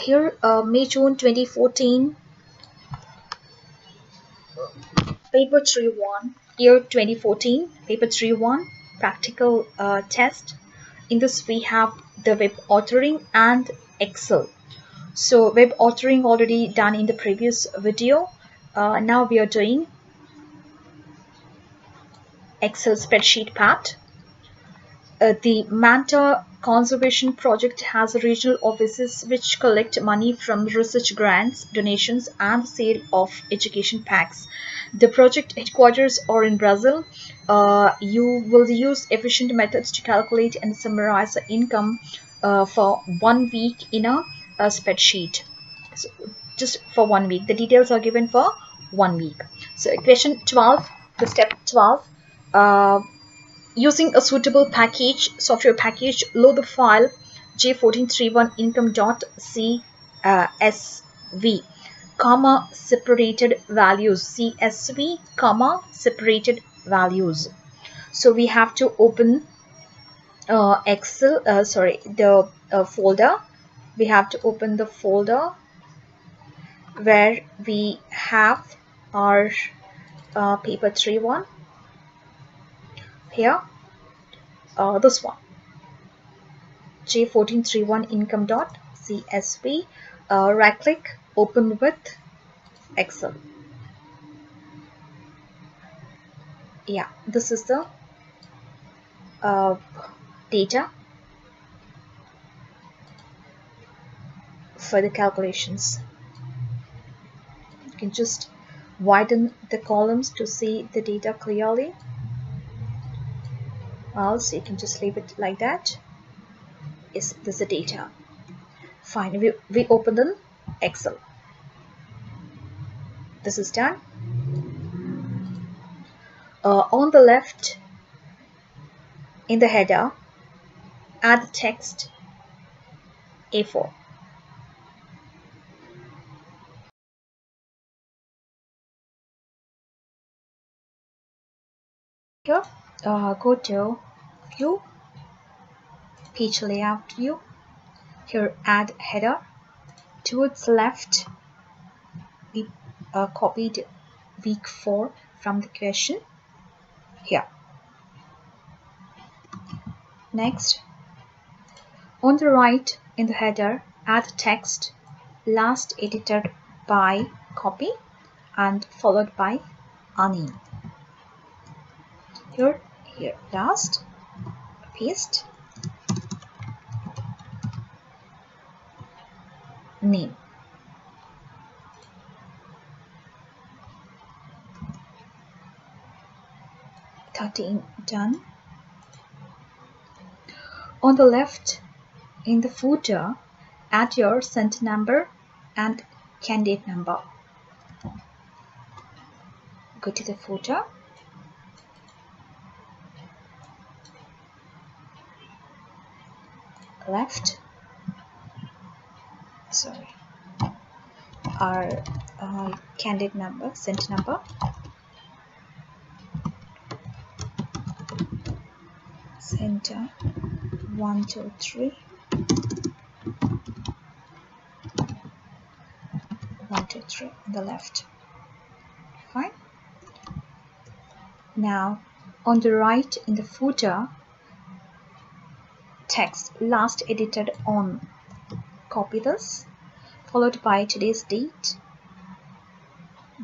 Here, May-June 2014, paper 3-1, year 2014, paper 3-1, practical test. In this, we have the web authoring and Excel. So, web authoring already done in the previous video. Now we are doing Excel spreadsheet part. The Manta Conservation Project has regional offices which collect money from research grants, donations, and sale of education packs. The project headquarters are in Brazil. You will use efficient methods to calculate and summarize the income for 1 week in a spreadsheet. So just for 1 week. The details are given for 1 week. So question 12, the step 12. Using a suitable software package, load the file J1431 income.csv, comma separated values, CSV, comma separated values. So we have to open the folder. We have to open the folder where we have our paper 3-1 here. This one, J1431 income.csv. Right click, open with Excel. Yeah, this is the data for the calculations. You can just widen the columns to see the data clearly. Also, you can just leave it like that. Yes, this is the data. Fine, we open the Excel. This is done. On the left, in the header, add the text A4. Here, go to View, Page Layout View. Here, add header. Towards left, we copied week 4 from the question. Here. Next, on the right in the header, add text last edited by copy and followed by Ani. Here last, paste, name. Done. On the left in the footer, add your center number and candidate number. Go to the footer. Left. Sorry. Our candidate number, center number. Center 1, 2, 3. 1, 2, 3 on the left. Fine. Now on the right in the footer, text last edited on. Copy this, followed by today's date,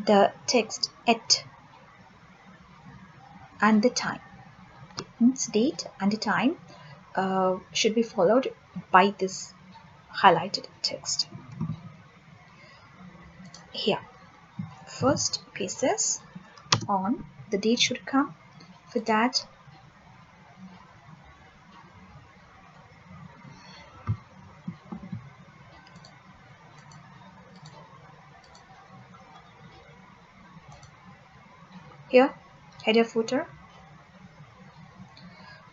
the text at and the time. Its date and the time should be followed by this highlighted text. Here, first paste this on. The date should come. For that, here, header footer,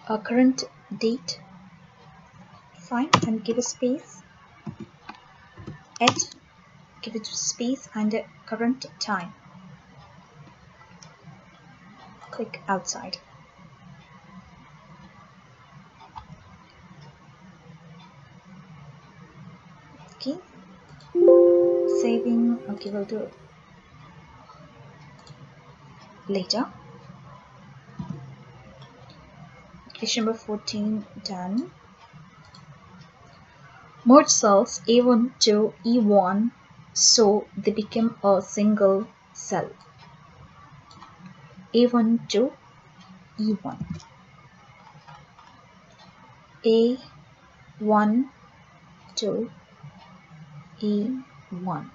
a current date, fine, and give a space, give it space and a current time. Click outside. Okay, saving. Okay, we'll do it later. Question number 14 done. Merge cells A1 to E1 so they become a single cell. A1 to E1. A1 to E1.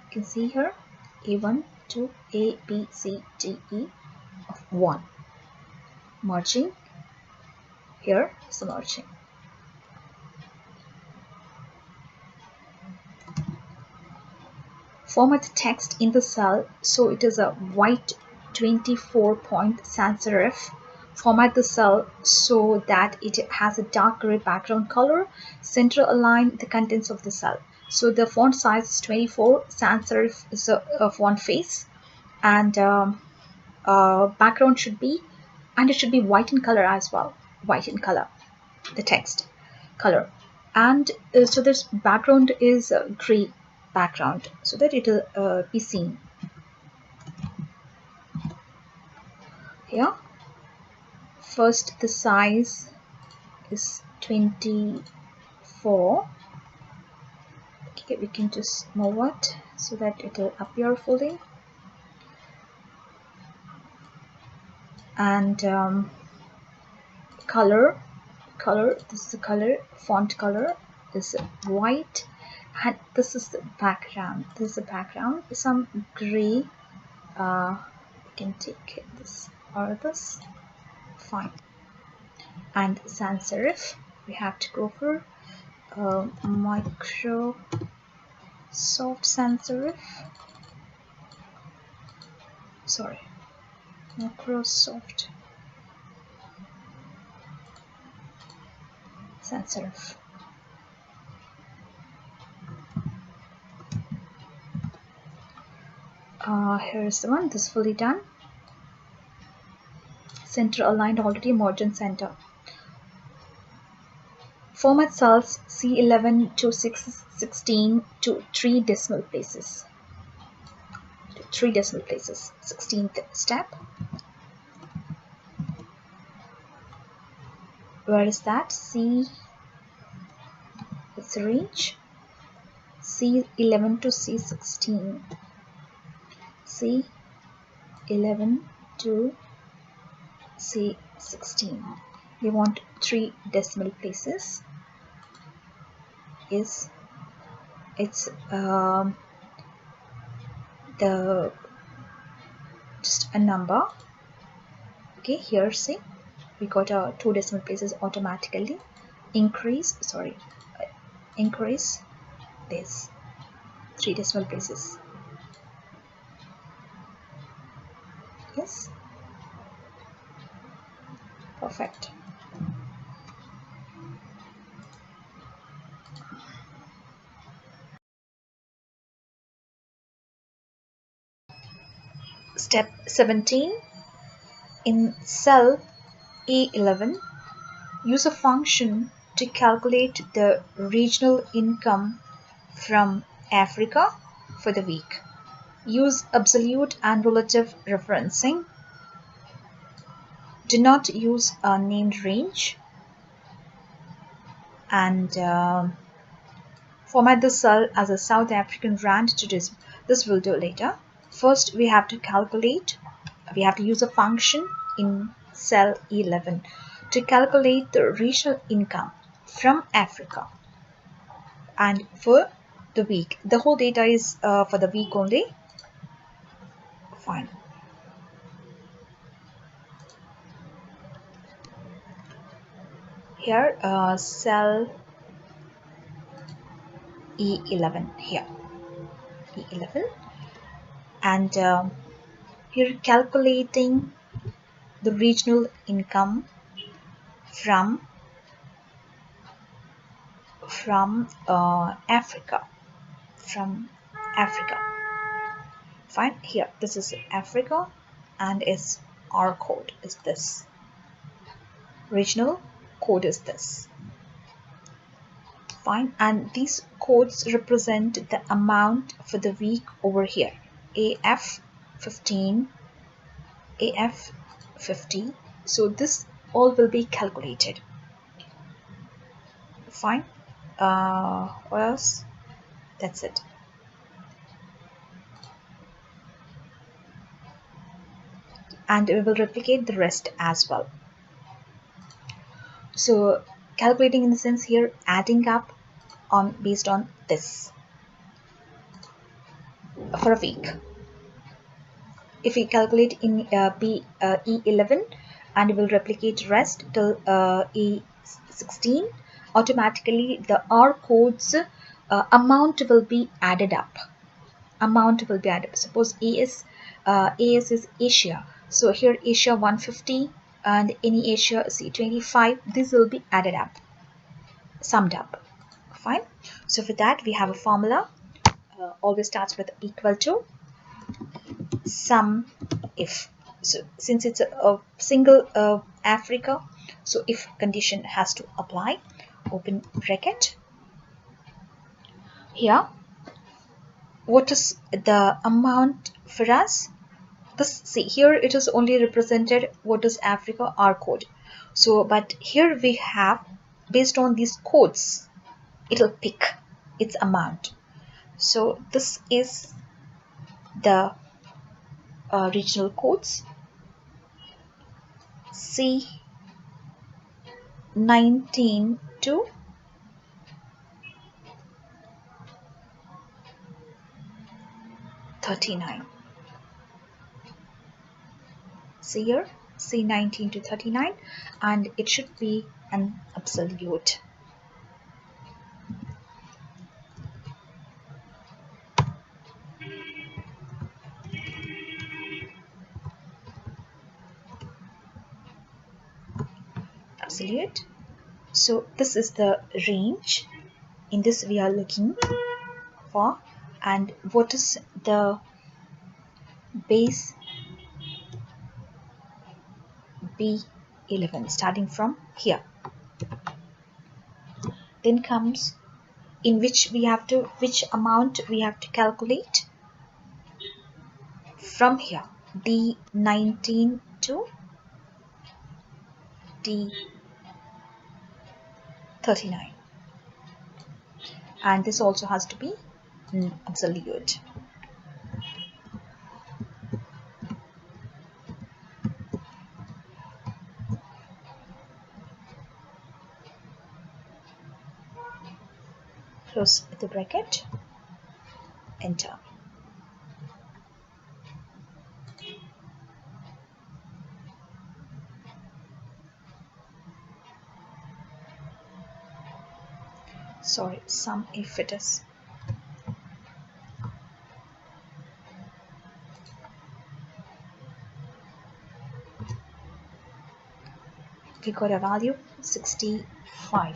You can see here A1 to A, B, C, D, E of 1. Merging. Here is the merging. Format the text in the cell so it is a white 24-point sans serif. Format the cell so that it has a dark gray background color. Center align the contents of the cell. So the font size is 24. Sans serif is a font face, and background should be, and it should be white in color as well. White in color, the text color, and so this background is gray background so that it will be seen here. First, the size is 24. Okay, we can just move it so that it will appear fully. And color, this is the color, font color is white, and this is the background. This is the background, some gray. You can take this or this, fine. And sans serif, we have to go for Microsoft sans serif. Sorry, Microsoft sans serif. Here is the one. This is fully done. Center aligned already, margin center. Format cells C11 to 16 to 3 decimal places. 16th step. Where is that? C. It's a range. C11 to C16. C11 to C16. We want 3 decimal places. It's the just a number. Okay, here see we got 2 decimal places automatically. Increase this 3 decimal places. Yes, perfect. Step 17. In cell A11, use a function to calculate the regional income from Africa for the week. Use absolute and relative referencing. Do not use a named range. And format the cell as a South African rand to decimal. This we'll do later. First, we have to calculate. We have to use a function in cell 11 to calculate the regional income from Africa. And for the week, the whole data is for the week only. Fine. Here, cell E11 here, E11, and here calculating the regional income from Africa. Fine. Here, this is Africa, and its R code is this. Regional code is this. Fine, and these codes represent the amount for the week over here. AF 15, AF 50. So this all will be calculated. Fine. What else? That's it. And we will replicate the rest as well. So calculating in the sense here, adding up on based on this for a week. If we calculate in E11 and we will replicate rest till E16, automatically the R codes amount will be added up. Amount will be added. Suppose AS is Asia. So here Asia 150 and any Asia C25. This will be added up, summed up. Fine. So for that we have a formula. Always starts with equal to sum if. So since it's a single Africa, so if condition has to apply. Open bracket. Here, what is the amount for us? This, see here it is only represented what is Africa R code. So but here we have, based on these codes, it will pick its amount. So this is the regional codes C19 to 39. See here C19 to 39, and it should be an absolute. Absolute. So this is the range. In this we are looking for, and what is the base B11 starting from here. Then comes in which amount we have to calculate from here, D19 to D39, and this also has to be absolute. Close the bracket, enter. Sorry, sum if it is. We got a value 65.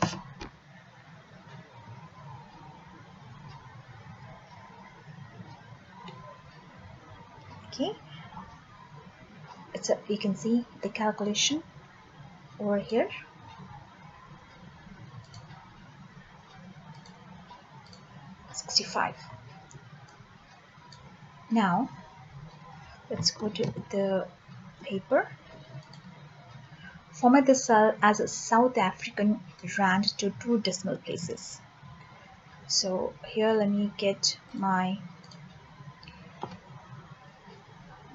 Okay, you can see the calculation over here. Now let's go to the paper. Format the cell as a South African rand to 2 decimal places. So here let me get my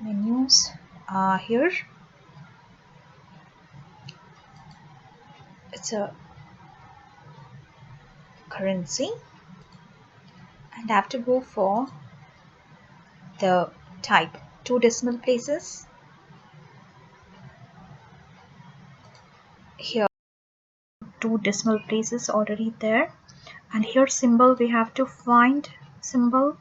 menus. Here it's a currency, and I have to go for the type 2 decimal places. Here 2 decimal places already there, and here symbol we have to find symbol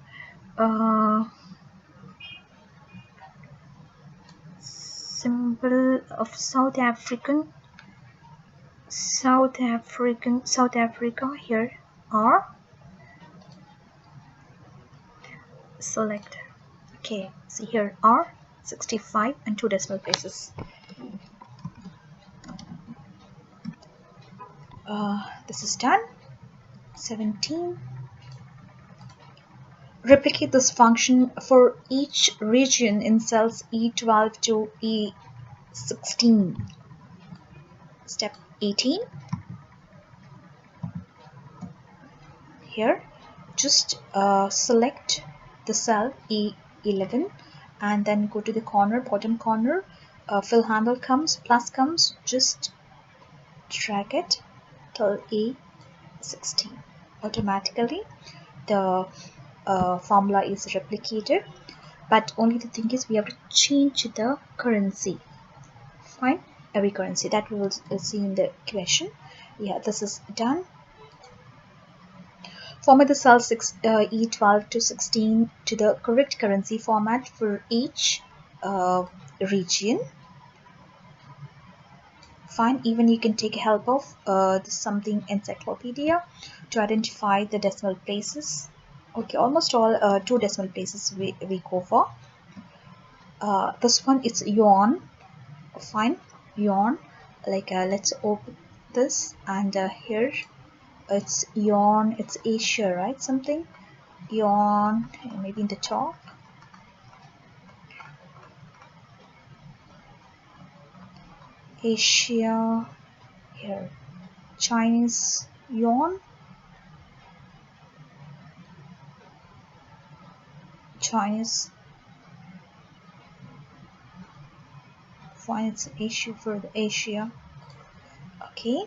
symbol of South Africa here R. Select. Okay, see here R 65 and 2 decimal places. This is done. 17. Replicate this function for each region in cells E12 to E16. Step 18. Here, just select the cell E11 and then go to the corner, bottom corner, fill handle comes, plus comes, just drag it till E16. Automatically, the formula is replicated, but only the thing is we have to change the currency. Fine, every currency that we will see in the question. Yeah, this is done. Format the cell E12 to 16 to the correct currency format for each region. Fine, even you can take help of something encyclopedia to identify the decimal places. Okay, almost all 2 decimal places we go for. This one it's yuan. Fine, yuan. Like let's open this, and here it's yuan. It's Asia, right? Something yuan, maybe in the top. Asia, here Chinese yuan, Chinese. Fine, it's Asia for the Asia. Okay,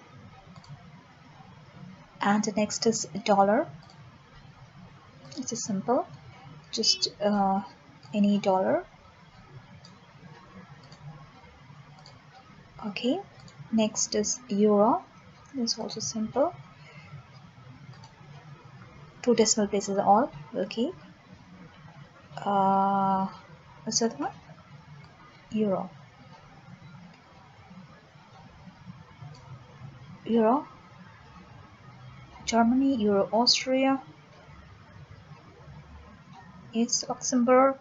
and the next is dollar. It's a simple, just any dollar. Okay, next is euro. It's also simple, 2 decimal places all. Okay, what's that one? Euro. Euro, Germany, Euro, Austria, East Luxembourg,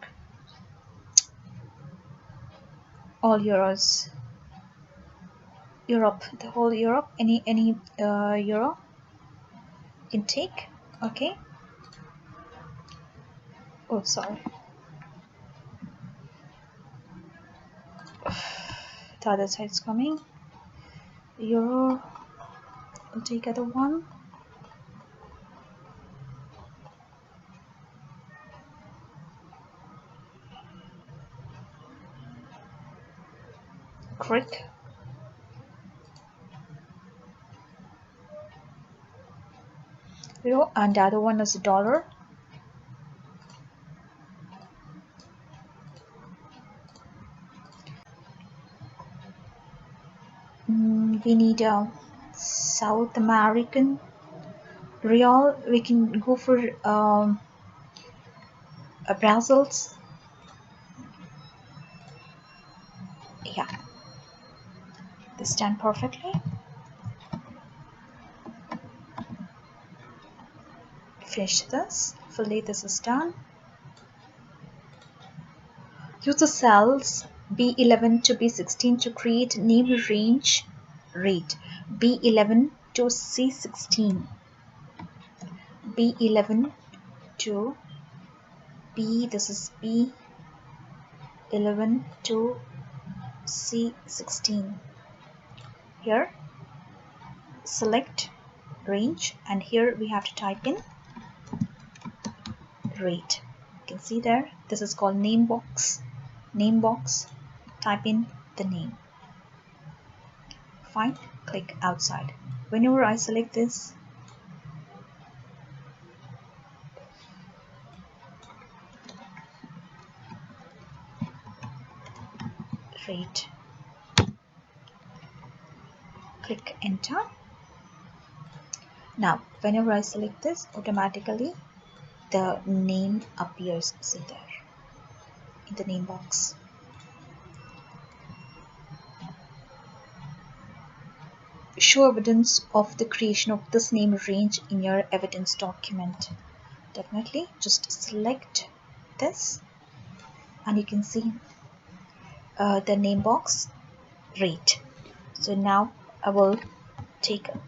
all euros. Europe, the whole Europe, any euro intake. Okay. Oh, sorry. The other side's coming. Euro. We'll take other one. Crick. Euro, and the other one is dollar. We need a South American real. We can go for Brazil's. Yeah, this done perfectly. Finish this. Fully, this is done. Use the cells B11 to B16 to create name range rate. B11 to C16. B11 to B, this is B11 to C16. Here, select range, and here we have to type in rate. You can see there, this is called name box. Name box, type in the name. Fine, click outside. Whenever I select this, rate, click enter. Now whenever I select this, automatically the name appears, see there in the name box. Show evidence of the creation of this name range in your evidence document. Definitely just select this, and you can see the name box rate. So now I will take a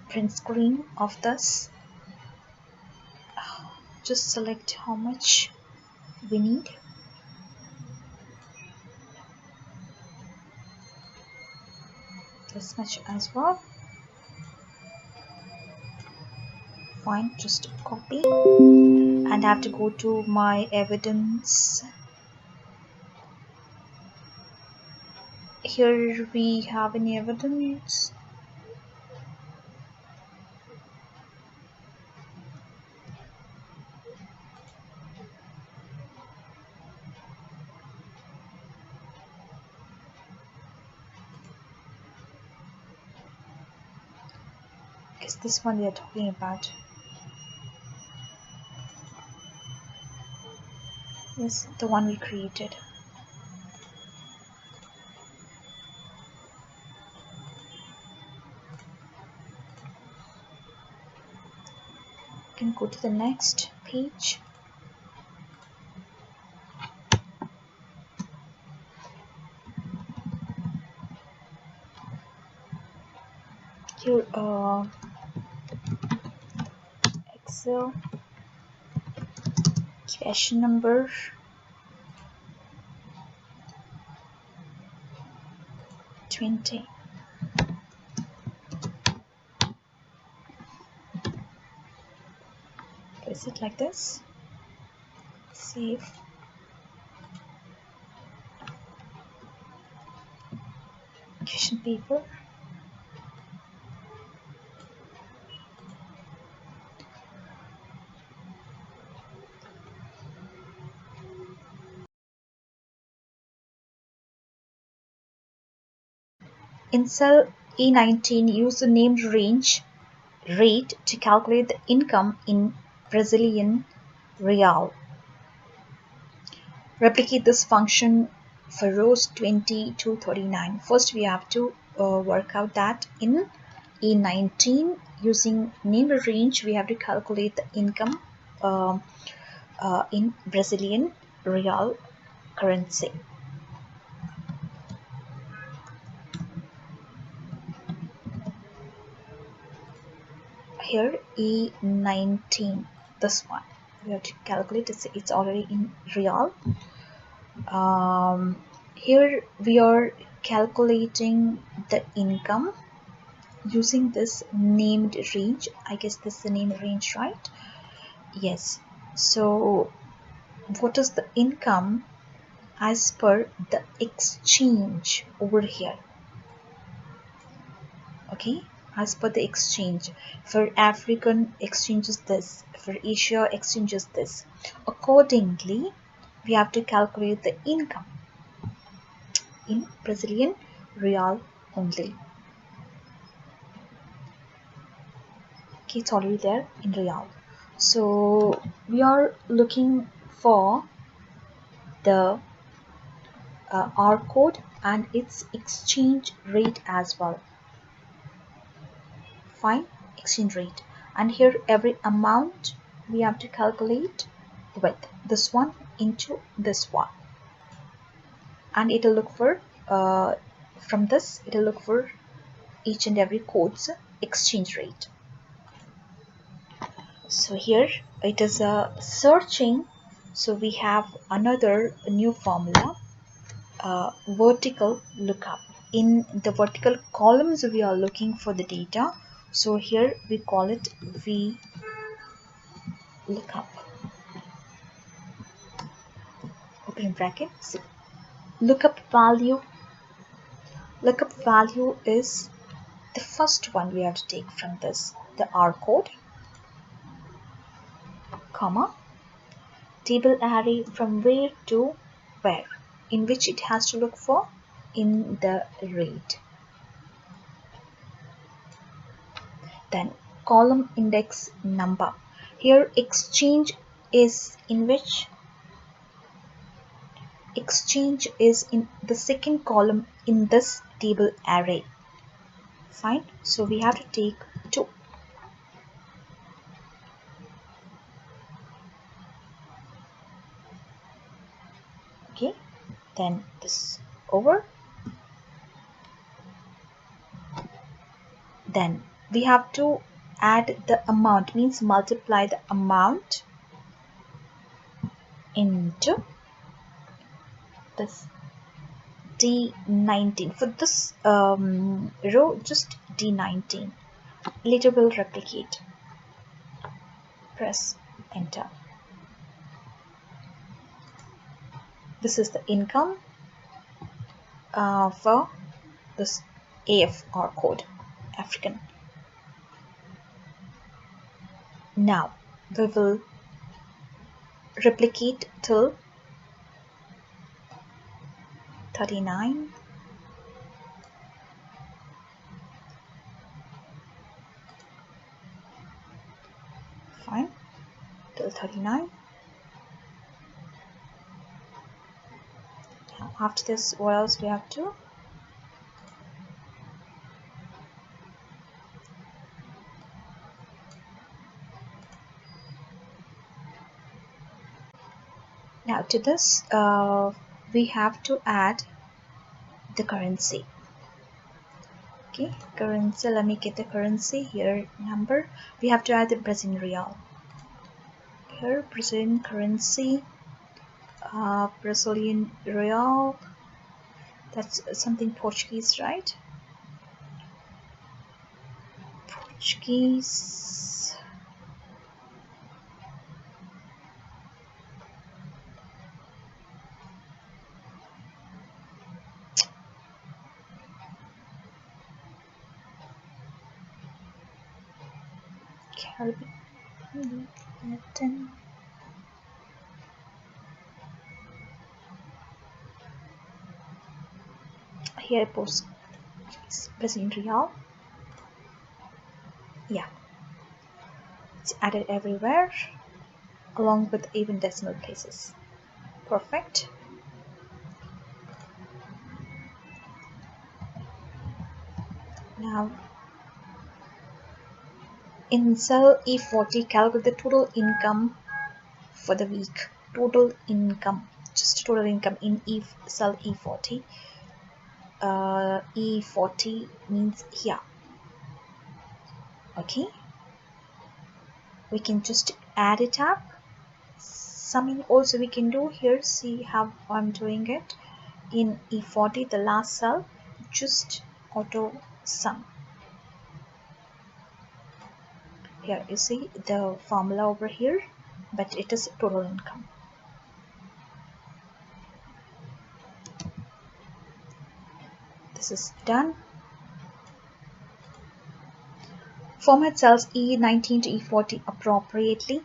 print screen of this. just select how much we need. This much as well. Fine, just copy, and I have to go to my evidence. Here we have any evidence. Is this one they are talking about? Yes, the one we created. You can go to the next page. Here, Excel question number 20. Place it like this. Save. Question paper. In cell E19, use the named range rate to calculate the income in Brazilian real. Replicate this function for rows 20 to 39. First, we have to work out that in E19, using named range, we have to calculate the income in Brazilian real currency. Here E19, this one we have to calculate. It's already in real. Here we are calculating the income using this named range. I guess this is the named range, right? Yes. So what is the income as per the exchange over here? Okay, as per the exchange. For African exchange is this, for Asia exchange is this. Accordingly, we have to calculate the income in Brazilian real only. Okay, it's already there in real. So we are looking for the R code and its exchange rate as well. Fine, exchange rate, and here every amount we have to calculate with this one into this one, and it will look for from this it will look for each and every code's exchange rate. So here it is searching, so we have another new formula, vertical lookup. In the vertical columns we are looking for the data, so here we call it V lookup. Open brackets. Lookup value is the first one we have to take from this, the R code, comma, table array from where to where, in which it has to look for in the rate. Then column index number. Here exchange is in which? Exchange is in the second column in this table array. Fine, so we have to take 2. Okay, then this over. Then we have to add the amount, means multiply the amount into this D19. For this row, just D19. Later we'll replicate. Press enter. This is the income for this AF or code, African. Now we will replicate till 39. Fine, till 39. Now after this, what else we have to? Now to this, we have to add the currency. Okay, currency. Let me get the currency here. Number. We have to add the Brazilian real. Here, Brazilian currency. Brazilian real. That's something Portuguese, right? Portuguese. Caribbean. Latin. Here Brazilian real. Yeah, it's added everywhere along with even decimal places. Perfect. Now in cell E40, calculate the total income for the week. Total income, just total income in cell E40. E40 means here. Okay, we can just add it up. Summing also we can do here. See how I'm doing it. In E40, the last cell, just auto sum. Here you see the formula over here, but it is total income. This is done. Format cells E19 to E40 appropriately.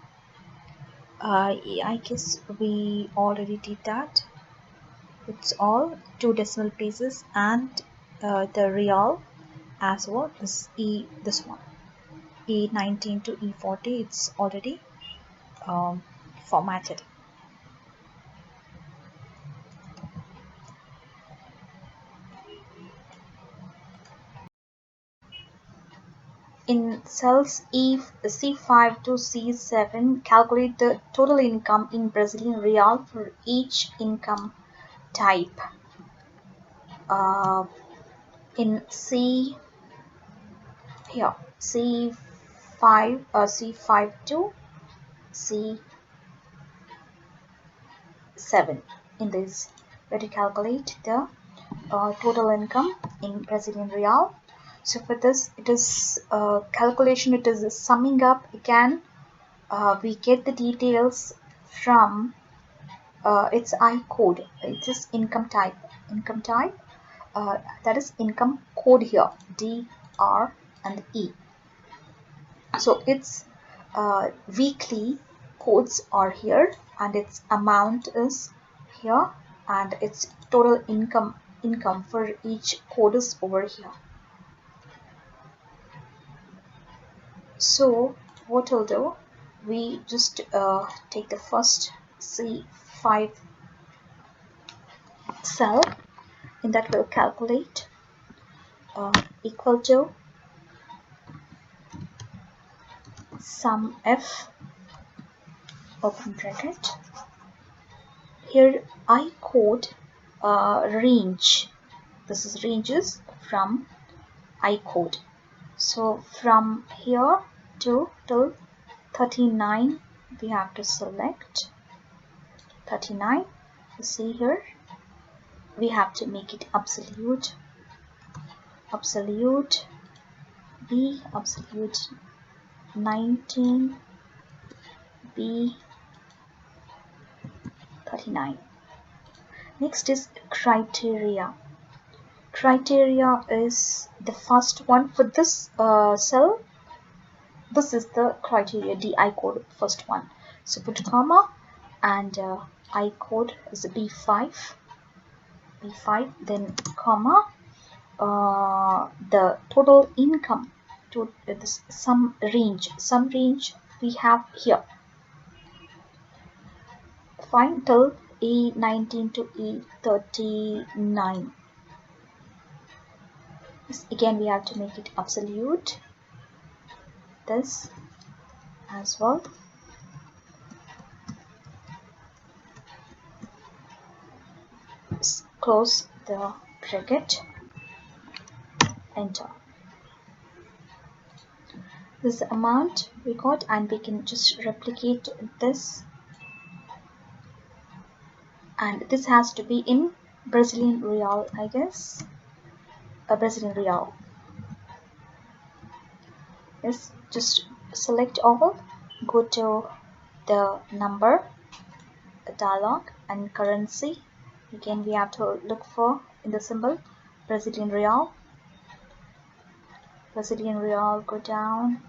I guess we already did that. It's all 2 decimal places and the real as well. This one E19 to E40, it's already formatted. In cells C5 to C7, calculate the total income in Brazilian real for each income type. In C5 to C7, in this where to calculate the total income in Brazilian real. So for this, it is calculation, it is summing up again. We get the details from its I code. It is income type. That is income code here, D, R and E. So its weekly codes are here and its amount is here and its total income for each code is over here. So what we'll do, we just take the first C5 cell, in that we'll calculate equal to sum F, open bracket. Here I code range. This is ranges from I code. So from here to till 39 we have to select. 39. You see here, we have to make it absolute, absolute B, absolute 19 B 39. Next is criteria. Criteria is the first one for this cell. This is the criteria, DI code, first one. So put comma and I code is B5, then comma, the total income to this some range we have here. Fine till E19 to E39. This, again we have to make it absolute. This as well. Close the bracket, enter. This is the amount we got, and we can just replicate this, and this has to be in Brazilian real, I guess. A Brazilian real. Yes, just select all, go to the number, the dialog, and currency. Again we have to look for in the symbol Brazilian real. Brazilian real, go down.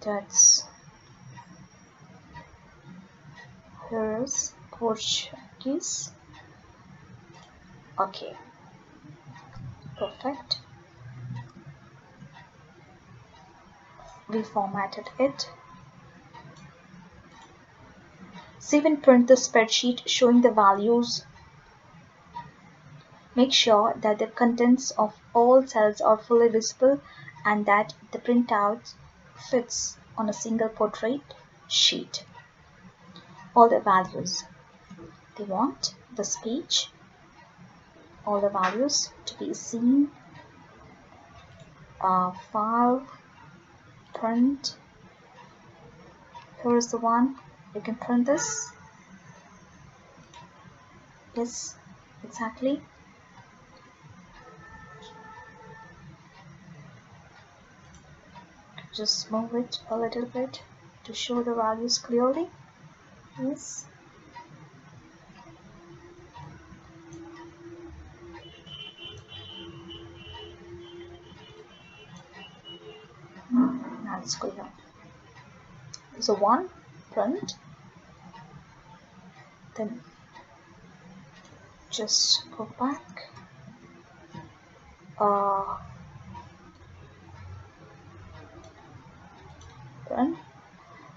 That's here's Portuguese. Okay, perfect. We formatted it. Save and print the spreadsheet showing the values. Make sure that the contents of all cells are fully visible and that the printout fits on a single portrait sheet. All the values they want, the speech, all the values to be seen. File, print. Here's the one. You can print this. Yes, exactly. Just move it a little bit to show the values clearly. Yes. Now it's clear. So one, print. Then just go back. Print.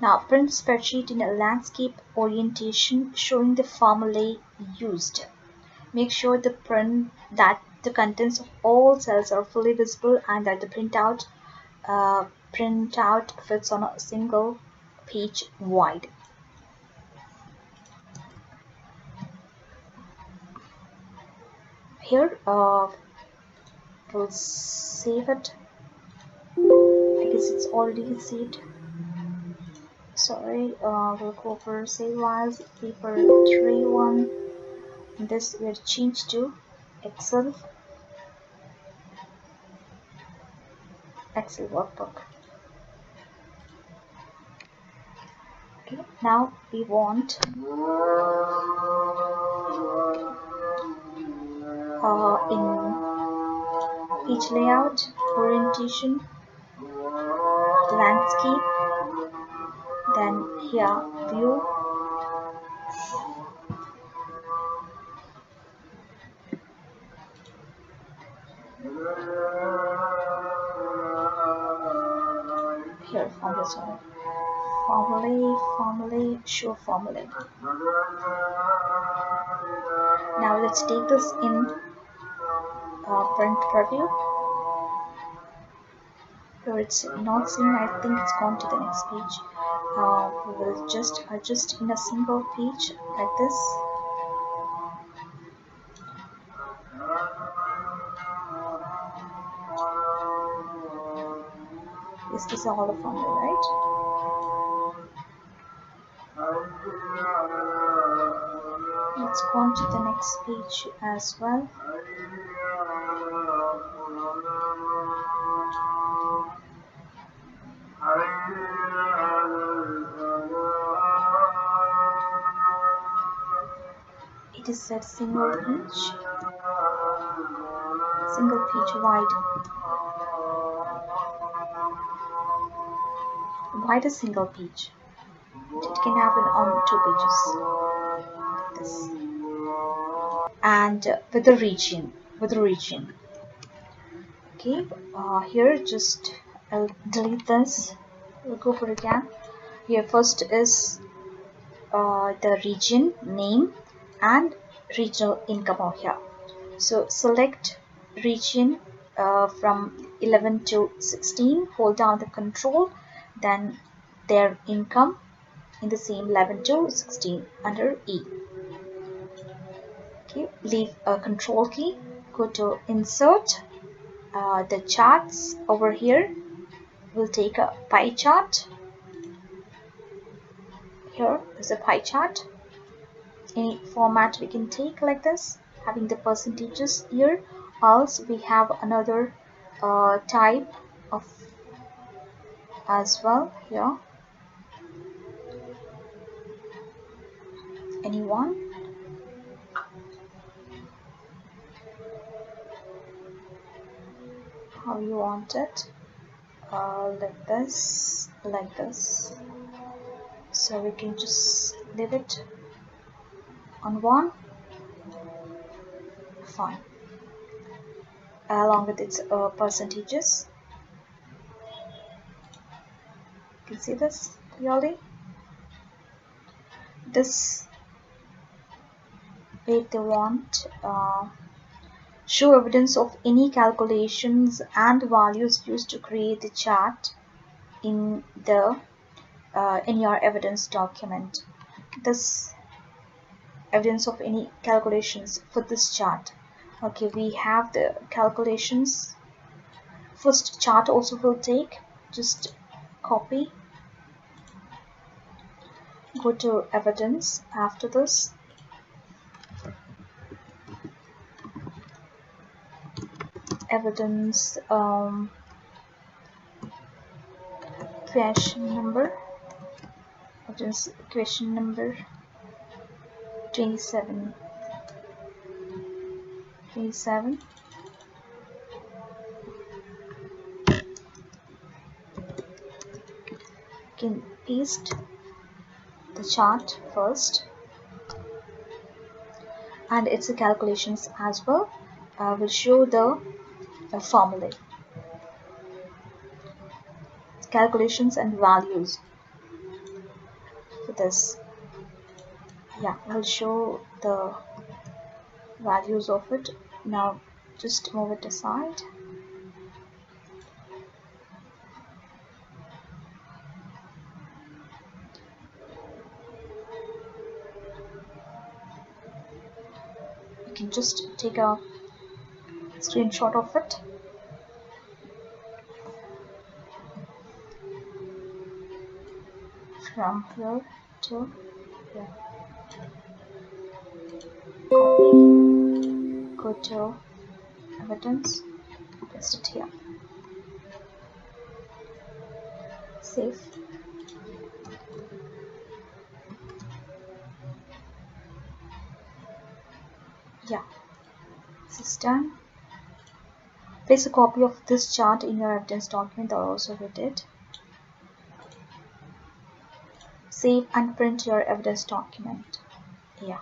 Now print spreadsheet in a landscape orientation showing the formulae used. Make sure that the contents of all cells are fully visible and that the printout fits on a single page wide. Here we'll save it. I guess it's already saved. Sorry, we'll go for save as paper 3.1. This will change to Excel workbook. Okay, now we want in page layout, orientation, landscape, then here view, here formulae, show formulae. Now let's take this in print preview. Here it's not seen. I think it's gone to the next page. We will just adjust in a single page like this. Is this all the formula, right? Let's go on to the next page as well. It is said single page wide. Why the single page? It can happen on 2 pages. This. And with the region. Okay, here just I'll delete this. We'll go for it again. Here first is the region name and regional income over here. So select region from 11 to 16, hold down the control, then their income in the same 11 to 16 under E. Okay, leave a control key, go to insert the charts over here. We'll take a pie chart. Here is a pie chart. Any format we can take like this, having the percentages here. Else we have another type of as well here. Anyone? How you want it? Like this. So we can just leave it on one. Fine. Along with its percentages. You can see this clearly. This way they want show evidence of any calculations and values used to create the chart in the in your evidence document. This evidence of any calculations for this chart. Okay, we have the calculations. First chart also will take, just copy, go to evidence. After this, evidence question number, evidence question number 27. You can paste the chart first and its calculations as well. Will show the formula, calculations and values for this. Yeah, we'll show the values of it. Now just move it aside. You can just take a screenshot of it. From here to here. Copy, go to evidence, paste it here. Save. Yeah, this is done. Place a copy of this chart in your evidence document, or also we did. Save and print your evidence document. Yeah.